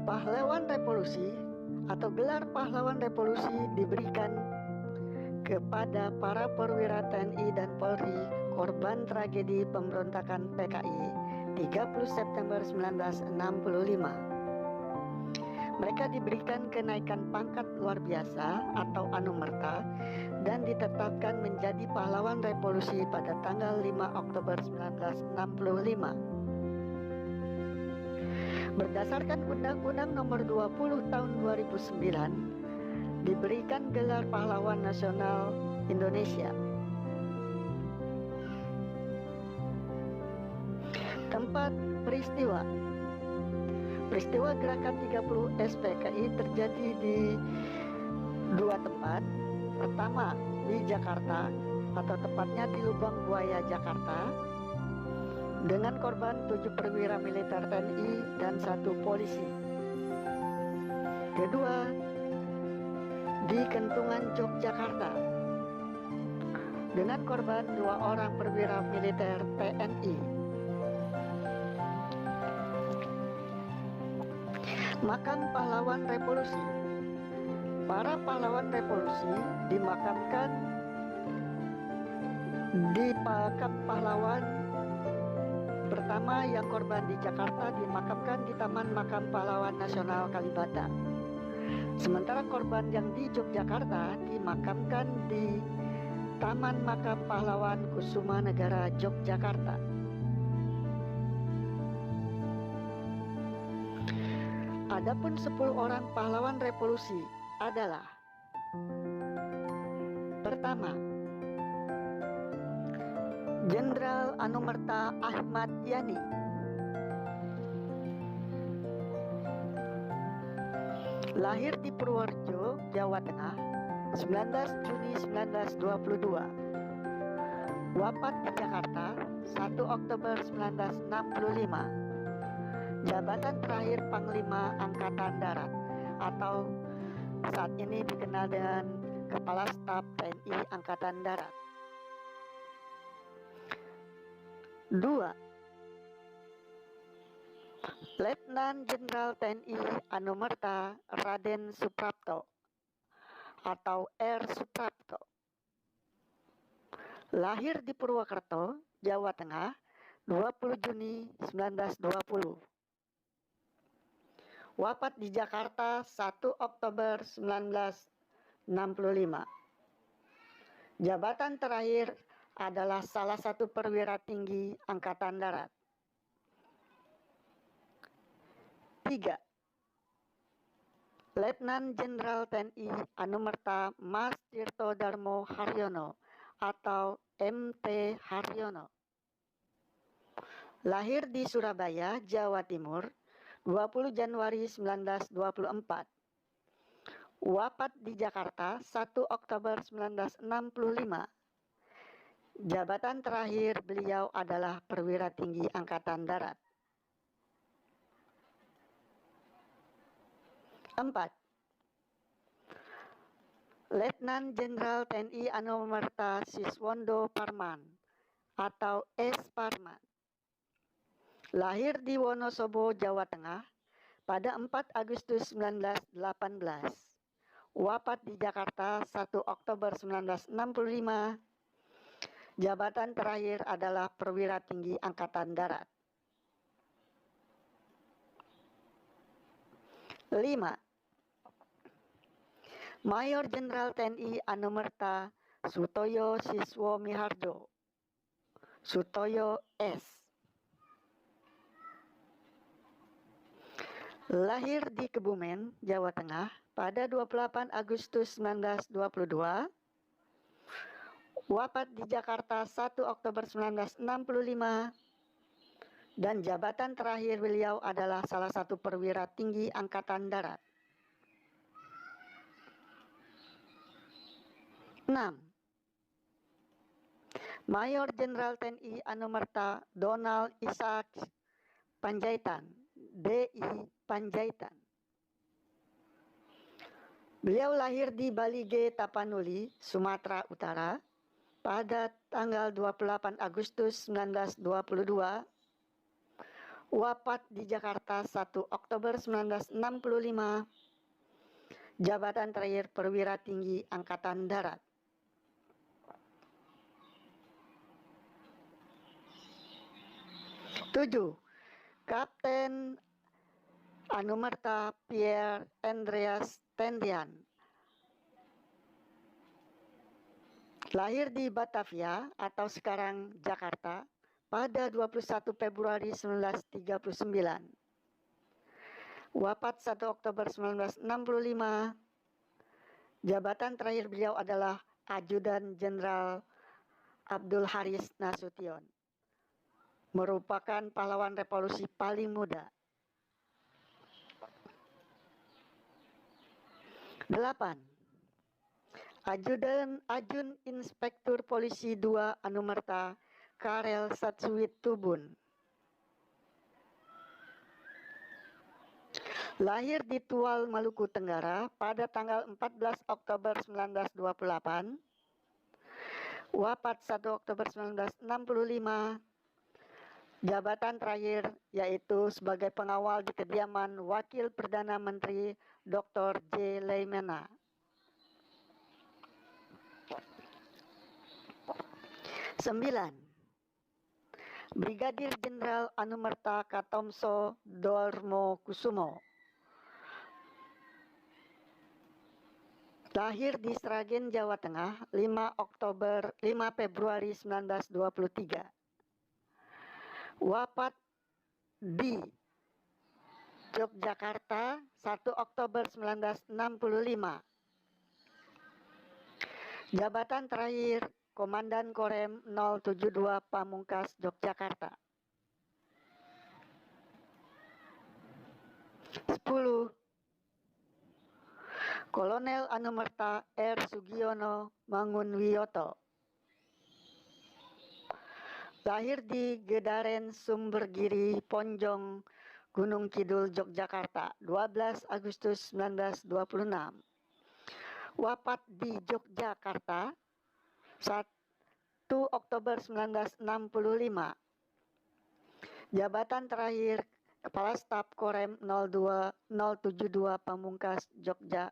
Pahlawan Revolusi atau gelar Pahlawan Revolusi diberikan kepada para perwira TNI dan Polri korban tragedi pemberontakan PKI 30 September 1965. Mereka diberikan kenaikan pangkat luar biasa atau anumerta dan ditetapkan menjadi pahlawan revolusi pada tanggal 5 Oktober 1965. Berdasarkan Undang-Undang Nomor 20 Tahun 2009, diberikan gelar Pahlawan Nasional Indonesia. Tempat peristiwa. Peristiwa Gerakan 30 SPKI terjadi di dua tempat. Pertama di Jakarta, atau tepatnya di Lubang Buaya, Jakarta, dengan korban 7 perwira militer TNI dan 1 polisi. Kedua di Kentungan, Yogyakarta, dengan korban 2 orang perwira militer TNI. Makam Pahlawan Revolusi. Para pahlawan revolusi dimakamkan di makam pahlawan. Pertama, yang korban di Jakarta dimakamkan di Taman Makam Pahlawan Nasional Kalibata. Sementara korban yang di Yogyakarta dimakamkan di Taman Makam Pahlawan Kusuma Negara, Yogyakarta. Adapun 10 orang pahlawan revolusi adalah: pertama, Jenderal Anumerta Ahmad Yani. Lahir di Purworejo, Jawa Tengah, 19 Juni 1922. Wafat di Jakarta, 1 Oktober 1965. Jabatan terakhir Panglima Angkatan Darat, atau saat ini dikenal dengan Kepala Staf TNI Angkatan Darat. 2. Letnan Jenderal TNI Anumerta Raden Suprapto atau R. Suprapto. Lahir di Purwokerto, Jawa Tengah, 20 Juni 1920. Wafat di Jakarta 1 Oktober 1965. Jabatan terakhir adalah salah satu perwira tinggi Angkatan Darat. 3. Letnan Jenderal TNI Anumerta Mas Tirto Darmo Haryono atau MT Haryono. Lahir di Surabaya, Jawa Timur, 20 Januari 1924. Wafat di Jakarta 1 Oktober 1965. Jabatan terakhir beliau adalah perwira tinggi Angkatan Darat. 4. Letnan Jenderal TNI Anumerta Siswondo Parman atau S. Parman. Lahir di Wonosobo, Jawa Tengah pada 4 Agustus 1918. Wafat di Jakarta 1 Oktober 1965. Jabatan terakhir adalah perwira tinggi Angkatan Darat. 5. Mayor Jenderal TNI Anumerta Sutoyo Siswo Miharjo, Sutoyo S. Lahir di Kebumen, Jawa Tengah pada 28 Agustus 1922. Wafat di Jakarta 1 Oktober 1965. Dan jabatan terakhir beliau adalah salah satu perwira tinggi Angkatan Darat. 6. Mayor Jenderal TNI Anumerta Donald Isaac Panjaitan, DI Panjaitan. Beliau lahir di Balige, Tapanuli, Sumatera Utara pada tanggal 28 Agustus 1922. Wafat di Jakarta 1 Oktober 1965. Jabatan terakhir perwira tinggi Angkatan Darat. Tujuh, Kapten Anumerta Pierre Andreas Tendian. Lahir di Batavia atau sekarang Jakarta pada 21 Februari 1939. Wafat 1 Oktober 1965. Jabatan terakhir beliau adalah Ajudan Jenderal Abdul Haris Nasution. Merupakan pahlawan revolusi paling muda. 8. Ajun Inspektur Polisi 2 Anumerta Karel Satsuit Tubun. Lahir di Tual, Maluku Tenggara pada tanggal 14 Oktober 1928. Wafat 1 Oktober 1965. Jabatan terakhir yaitu sebagai pengawal di kediaman Wakil Perdana Menteri Dr. J. Leimena. 9. Brigadir Jenderal Anumerta Katomso Dormo Kusumo. Lahir di Sragen, Jawa Tengah 5 Februari 1923. Wafat di Yogyakarta 1 Oktober 1965. Jabatan terakhir Komandan Korem 072 Pamungkas Yogyakarta. 10. Kolonel Anumerta R. Sugiono Mangunwiyoto. Lahir di Gedaren Sumbergiri, Ponjong, Gunung Kidul, Yogyakarta 12 Agustus 1926. Wafat di Yogyakarta 1 Oktober 1965. Jabatan terakhir Kepala Staf Korem 072 Pamungkas Jogja